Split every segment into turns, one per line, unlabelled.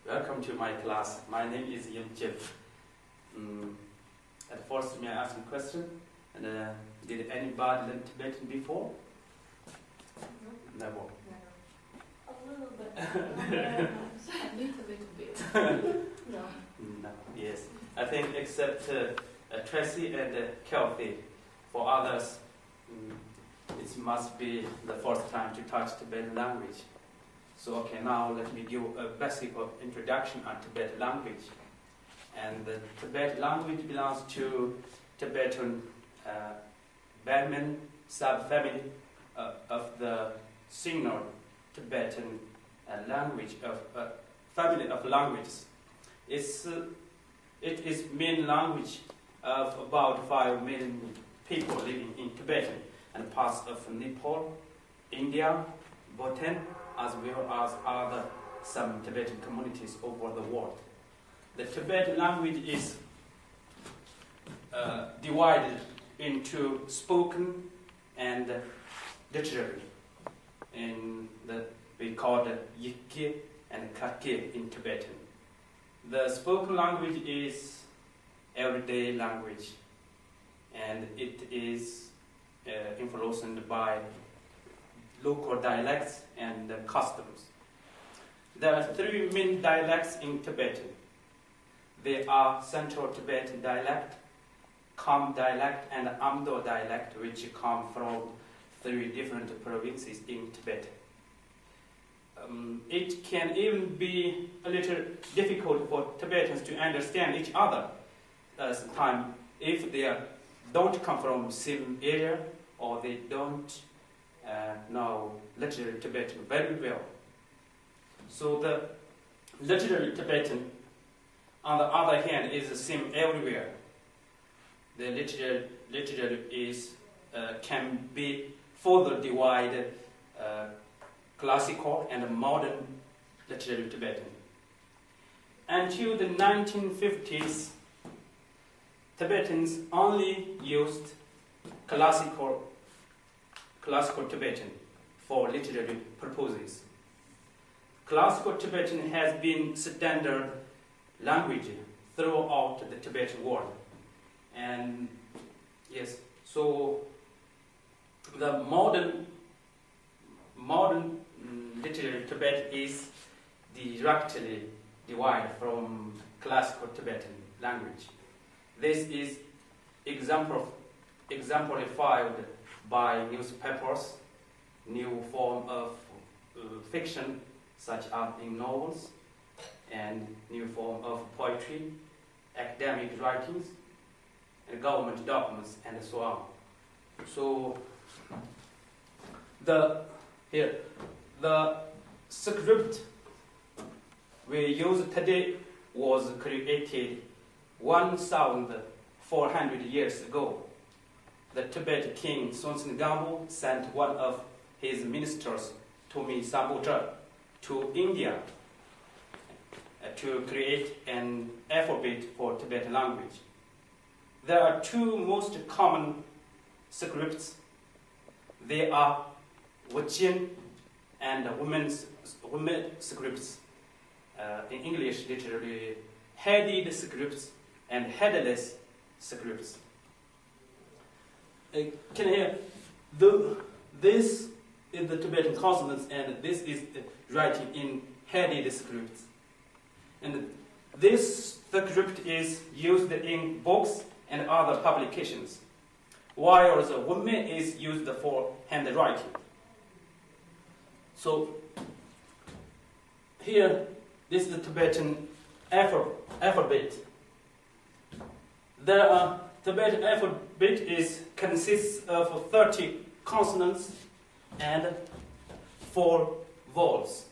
Welcome to my class. My name is Yim Jeff. At first, may I ask a question? And did anybody learn Tibetan before? Never.
A little bit. A little bit. No.
No. Yes. I think except Tracy and Kelty, for others, it must be the first time to touch Tibetan language. So okay, now let me give a basic introduction on Tibetan language. And the Tibetan language belongs to Tibetan Brahmin subfamily of the Sino-Tibetan language of family of languages. It is main language of about 5 million people living in Tibetan and parts of Nepal, India, Bhutan, as well as other some Tibetan communities over the world. The Tibetan language is divided into spoken and literary. We call it Yikki and Kakki in Tibetan. The spoken language is everyday language, and it is influenced by local dialects and customs. There are 3 main dialects in Tibetan. They are Central Tibetan dialect, Kham dialect, and Amdo dialect, which come from 3 different provinces in Tibet. It can even be a little difficult for Tibetans to understand each other sometimes if they don't come from the same area or they don't know literary Tibetan very well. So the literary Tibetan, on the other hand, is the same everywhere. The literary is can be further divided classical and modern literary Tibetan. Until the 1950s, Tibetans only used classical Tibetan for literary purposes. Classical Tibetan has been standard language throughout the Tibetan world. And yes, so the modern literary Tibetan is directly derived from classical Tibetan language. This is exemplified by newspapers, new form of fiction such as in novels, and new form of poetry, academic writings, and government documents, and so on. So the script we use today was created 1,400 years ago. The Tibetan king Sonsen Gampo sent one of his ministers, Tomi Sambutra, to India to create an alphabet for Tibetan language. There are 2 most common scripts. They are Wiccan and women scripts. In English, literally, headed scripts and headless scripts. Can you hear? This is the Tibetan consonants, and this is writing in headed scripts. And this script is used in books and other publications, while the woman is used for handwriting. So here, this is the Tibetan alphabet. The Tibetan alphabet consists of 30 consonants and 4 vowels.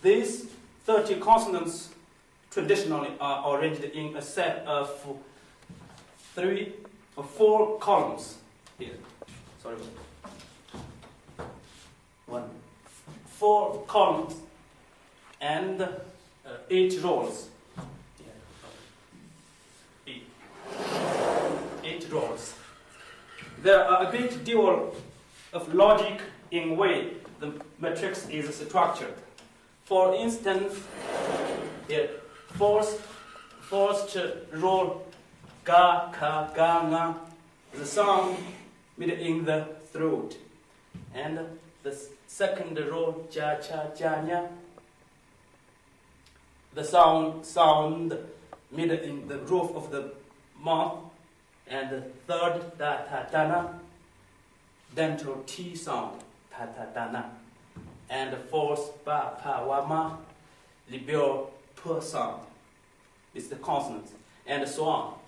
These 30 consonants traditionally are arranged in a set of 3 or 4 columns. Here, sorry. 4 columns and 8 rows. 8 rows. There are a great deal of logic in way the matrix is structured. For instance, here, first roll, ga, ka, ga, nga, the sound mid in the throat. And the second roll, ja, cha, ja, nya, the sound mid in the roof of the mouth. And the third, da, ta, da, na, dental T sound, ta, ta, da, na. And the fourth, ba, pa, wa, ma, labial p sound. It's the consonants, and so on.